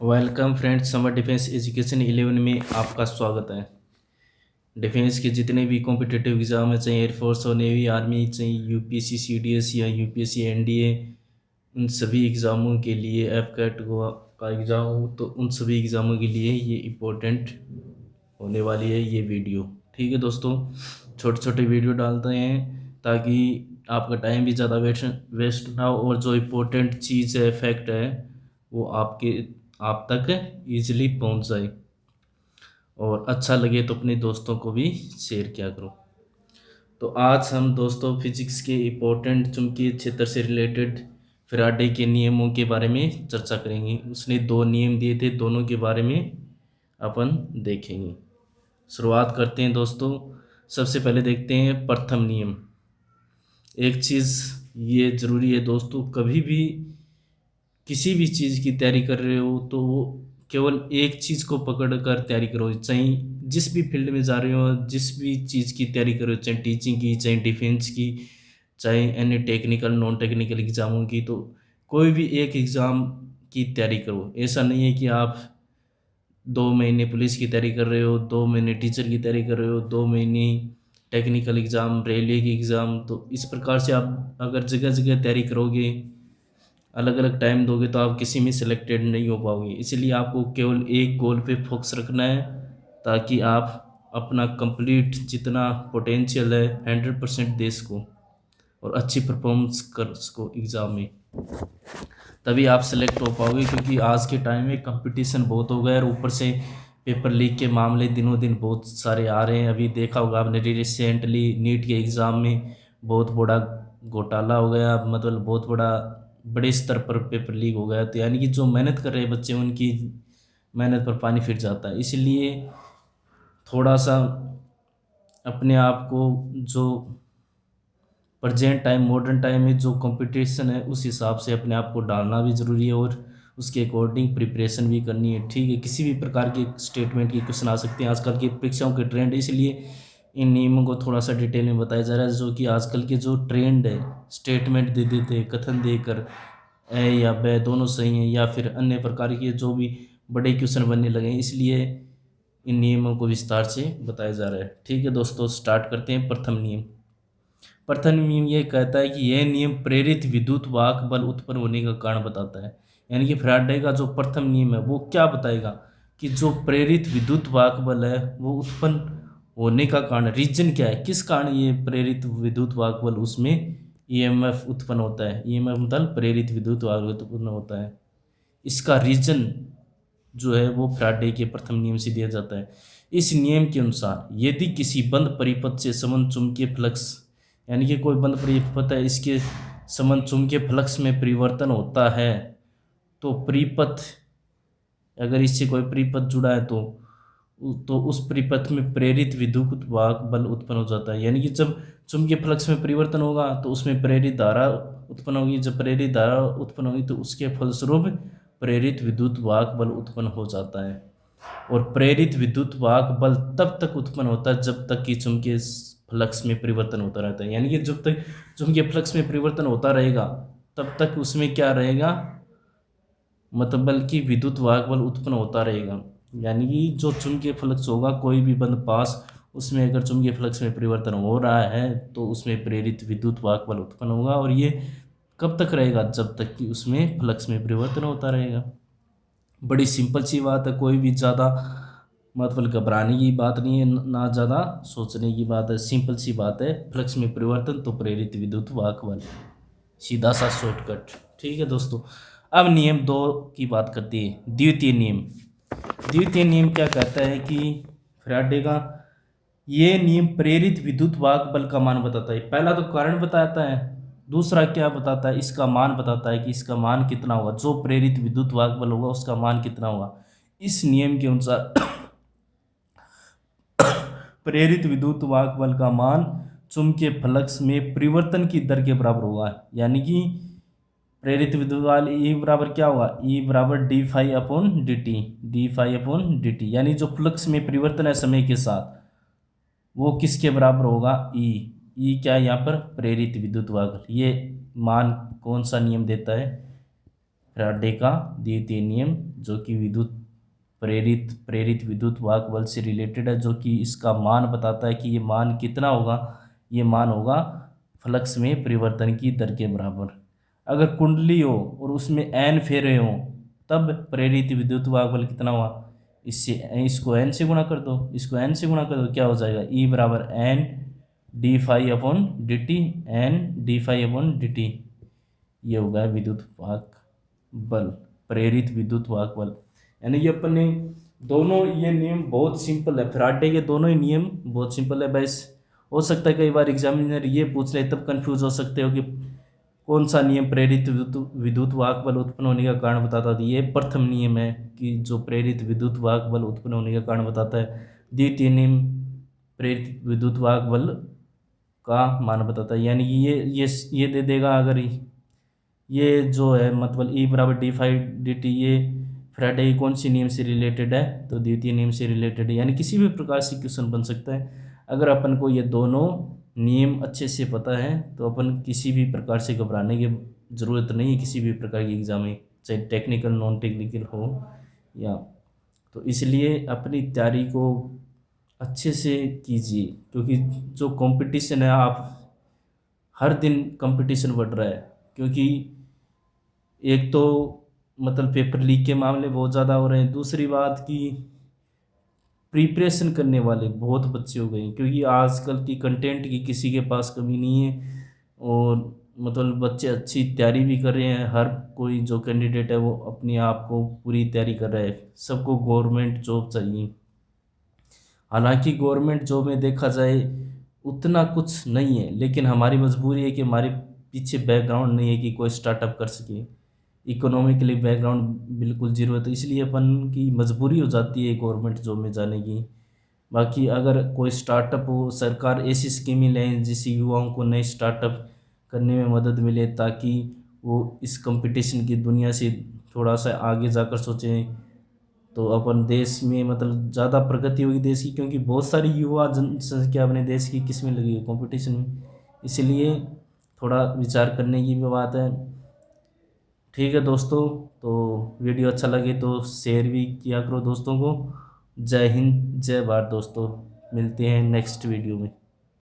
Welcome friends, summer defence education 11 में आपका स्वागत है। डिफेंस के जितने भी कॉम्पिटिटिव एग्ज़ाम है, चाहे एयरफोर्स हो, नेवी, आर्मी, चाहे यूपीएससी सीडीएस या यूपीएससी एनडीए, उन सभी एग्ज़ामों के लिए एफ कैट का एग्ज़ाम हो तो उन सभी एग्ज़ामों के लिए ये इम्पोर्टेंट होने वाली है ये वीडियो। ठीक है दोस्तों, छोटे छोटे वीडियो डालते हैं ताकि आपका टाइम भी ज़्यादा वेस्ट ना हो और जो इम्पोर्टेंट चीज़ है, फैक्ट है, वो आप तक ईजिली पहुंच जाए और अच्छा लगे तो अपने दोस्तों को भी शेयर किया करो। तो आज हम दोस्तों फिजिक्स के इम्पोर्टेंट चुंबकीय क्षेत्र से रिलेटेड फैराडे के नियमों के बारे में चर्चा करेंगे। उसने दो नियम दिए थे, दोनों के बारे में अपन देखेंगे। शुरुआत करते हैं दोस्तों। सबसे पहले देखते हैं प्रथम नियम। एक चीज़ ये ज़रूरी है दोस्तों, कभी भी किसी भी चीज़ की तैयारी कर रहे हो तो वो केवल एक चीज़ को पकड़ कर तैयारी करो। चाहे जिस भी फील्ड में जा रहे हो, जिस भी चीज़ की तैयारी करो, चाहे टीचिंग की, चाहे डिफेंस की, चाहे अन्य टेक्निकल नॉन टेक्निकल एग्ज़ामों की, तो कोई भी एक एग्ज़ाम की तैयारी करो। ऐसा नहीं है कि आप 2 महीने पुलिस की तैयारी कर रहे हो, 2 महीने टीचर की तैयारी कर रहे हो, 2 महीने टेक्निकल एग्ज़ाम, रेलवे की एग्ज़ाम। तो इस प्रकार से आप अगर जगह जगह तैयारी करोगे, अलग अलग टाइम दोगे, तो आप किसी में सिलेक्टेड नहीं हो पाओगे। इसलिए आपको केवल एक गोल पे फोकस रखना है ताकि आप अपना कंप्लीट जितना पोटेंशियल है 100% दे सको और अच्छी परफॉर्मेंस कर सको एग्ज़ाम में, तभी आप सेलेक्ट हो पाओगे। क्योंकि आज के टाइम में कंपटीशन बहुत हो गया है और ऊपर से पेपर लीक के मामले दिनों दिन बहुत सारे आ रहे हैं। अभी देखा होगा आपने, रिसेंटली नीट के एग्ज़ाम में बहुत बड़ा घोटाला हो गया, मतलब बहुत बड़े स्तर पर पेपर लीक हो गया। तो यानी कि जो मेहनत कर रहे हैं बच्चे, उनकी मेहनत पर पानी फिर जाता है। इसलिए थोड़ा सा अपने आप को, जो प्रेजेंट टाइम मॉडर्न टाइम में जो कंपटीशन है, उस हिसाब से अपने आप को डालना भी ज़रूरी है और उसके अकॉर्डिंग प्रिपरेशन भी करनी है। ठीक है, किसी भी प्रकार के स्टेटमेंट की क्वेश्चन आ सकते हैं, आजकल की परीक्षाओं के ट्रेंड है। इसलिए इन नियमों को थोड़ा सा डिटेल में बताया जा रहा है। जो कि आजकल के जो ट्रेंड है, स्टेटमेंट दे देते हैं कथन देकर, ए या ब दोनों सही हैं, या फिर अन्य प्रकार के जो भी बड़े क्वेश्चन बनने लगे हैं, इसलिए इन नियमों को विस्तार से बताया जा रहा है। ठीक है दोस्तों, स्टार्ट करते हैं। प्रथम नियम। प्रथम नियम ये कहता है कि यह नियम प्रेरित विद्युत वाहक बल उत्पन्न होने का कारण बताता है। यानी कि फैराडे का जो प्रथम नियम है वो क्या बताएगा कि जो प्रेरित विद्युत वाहक बल है वो उत्पन्न होने का कारण, रीजन क्या है, किस कारण ये प्रेरित विद्युत वाहक बल, उसमें ईएमएफ उत्पन्न होता है। ईएमएफ मतलब प्रेरित विद्युत वाहक बल उत्पन्न होता है। इसका रीजन जो है वो फैराडे के प्रथम नियम से दिया जाता है। इस नियम के अनुसार यदि किसी बंद परिपथ से समान चुंबकीय फ्लक्स, यानी कि कोई बंद परिपथ है, इसके समान चुंबकीय फ्लक्स में परिवर्तन होता है, तो परिपथ, अगर इससे कोई परिपथ जुड़ा है तो उस परिपथ में प्रेरित विद्युत वाहक बल उत्पन्न हो जाता है। यानी कि जब चुंबकीय फ्लक्स में परिवर्तन होगा तो उसमें प्रेरित धारा उत्पन्न होगी। जब प्रेरित धारा उत्पन्न होगी तो उसके फलस्वरूप प्रेरित विद्युत वाहक बल उत्पन्न हो जाता है। और प्रेरित विद्युत वाहक बल तब तक उत्पन्न होता है जब तक कि चुंबकीय फ्लक्स में परिवर्तन होता रहता है। यानी कि जब तक चुंबकीय फ्लक्स में परिवर्तन होता रहेगा तब तक उसमें क्या रहेगा, मतलब बल्कि विद्युत वाहक बल उत्पन्न होता रहेगा। यानी कि जो चुंबकीय फ्लक्स होगा, कोई भी बंद पास, उसमें अगर चुंबकीय फ्लक्स में परिवर्तन हो रहा है तो उसमें प्रेरित विद्युत वाहक बल उत्पन्न होगा। और ये कब तक रहेगा, जब तक कि उसमें फ्लक्स में परिवर्तन होता रहेगा। बड़ी सिंपल सी बात है, कोई भी ज़्यादा मतलब घबराने की बात नहीं है, ना ज़्यादा सोचने की बात है, सिंपल सी बात है। फ्लक्स में परिवर्तन तो प्रेरित विद्युत वाहक बल, सीधा सा शॉर्टकट। ठीक है दोस्तों, अब नियम 2 की बात करते हैं, द्वितीय नियम। द्वितीय नियम क्या कहता है कि फैराडे का ये नियम प्रेरित विद्युत वाहक बल का मान बताता है। पहला तो कारण बताता है, दूसरा क्या बताता है, इसका मान बताता है कि इसका मान कितना होगा, जो प्रेरित विद्युत वाहक बल होगा उसका मान कितना होगा। इस नियम के अनुसार प्रेरित विद्युत वाहक बल का मान चुंबकीय फ्लक्स में परिवर्तन की दर के बराबर होगा। यानी कि प्रेरित विद्युत वाहक ई बराबर क्या होगा, ई बराबर d phi upon d t, d phi upon d t. यानी जो फ्लक्स में परिवर्तन है समय के साथ, वो किसके बराबर होगा, ई। ई क्या है यहाँ पर, प्रेरित विद्युत वाहक। ये मान कौन सा नियम देता है, फैराडे का द्वितीय नियम, जो कि प्रेरित विद्युत वाहक बल से रिलेटेड है, जो कि इसका मान बताता है कि ये मान कितना होगा, ये मान होगा फ्लक्स में परिवर्तन की दर के बराबर। अगर कुंडली हो और उसमें n फेरे हो तब प्रेरित विद्युत वाहक बल कितना हुआ, इससे इसको n से गुणा कर दो, इसको n से गुणा कर दो, क्या हो जाएगा, E बराबर n d phi upon d t, n d phi upon d t. ये होगा विद्युत वाहक बल, प्रेरित विद्युत वाहक बल। यानी कि अपन ने दोनों ये नियम बहुत सिंपल है, फैराडे के दोनों ही नियम बहुत सिंपल है। बस हो सकता है कई बार एग्जामिनर ये पूछ ले, तब कंफ्यूज हो सकते हो कि कौन सा नियम प्रेरित विद्युत वाहक बल उत्पन्न होने का कारण बताता है। ये प्रथम नियम है कि जो प्रेरित विद्युत वाहक बल उत्पन्न होने का कारण बताता है। द्वितीय नियम प्रेरित विद्युत वाहक बल का मान बताता है। यानी कि ये दे देगा, अगर ये जो है मतलब E बराबर डी फाई डी टी, ये फैराडे की कौन सी नियम से रिलेटेड है, तो द्वितीय नियम से रिलेटेड है। यानी किसी भी प्रकार से क्वेश्चन बन सकता है। अगर अपन को ये दोनों नियम अच्छे से पता है तो अपन किसी भी प्रकार से घबराने की ज़रूरत नहीं है किसी भी प्रकार की एग्ज़ाम में, चाहे टेक्निकल नॉन टेक्निकल हो या। तो इसलिए अपनी तैयारी को अच्छे से कीजिए, क्योंकि जो कंपटीशन है, आप हर दिन कंपटीशन बढ़ रहा है। क्योंकि एक तो मतलब पेपर लीक के मामले बहुत ज़्यादा हो रहे हैं, दूसरी बात कि प्रिपरेशन करने वाले बहुत बच्चे हो गए हैं, क्योंकि आजकल की कंटेंट की किसी के पास कमी नहीं है। और मतलब बच्चे अच्छी तैयारी भी कर रहे हैं, हर कोई जो कैंडिडेट है वो अपने आप को पूरी तैयारी कर रहा है। सबको गवर्नमेंट जॉब चाहिए। हालांकि गवर्नमेंट जॉब में देखा जाए उतना कुछ नहीं है, लेकिन हमारी मजबूरी है कि हमारे पीछे बैकग्राउंड नहीं है कि कोई स्टार्टअप कर सके। इकोनॉमिकली बैकग्राउंड बिल्कुल जीरो है, तो इसलिए अपन की मजबूरी हो जाती है गवर्नमेंट जॉब में जाने की। बाकी अगर कोई स्टार्टअप हो, सरकार ऐसी स्कीमें लें जिससे युवाओं को नए स्टार्टअप करने में मदद मिले, ताकि वो इस कंपटीशन की दुनिया से थोड़ा सा आगे जाकर सोचें, तो अपन देश में मतलब ज़्यादा प्रगति होगी देश की। क्योंकि बहुत सारी युवा जनसंख्या अपने देश की किस में लगी है, कंपटीशन में। इसलिए थोड़ा विचार करने की भी बात है। ठीक है दोस्तों, तो वीडियो अच्छा लगे तो शेयर भी किया करो दोस्तों को। जय हिंद, जय भारत दोस्तों, मिलते हैं नेक्स्ट वीडियो में।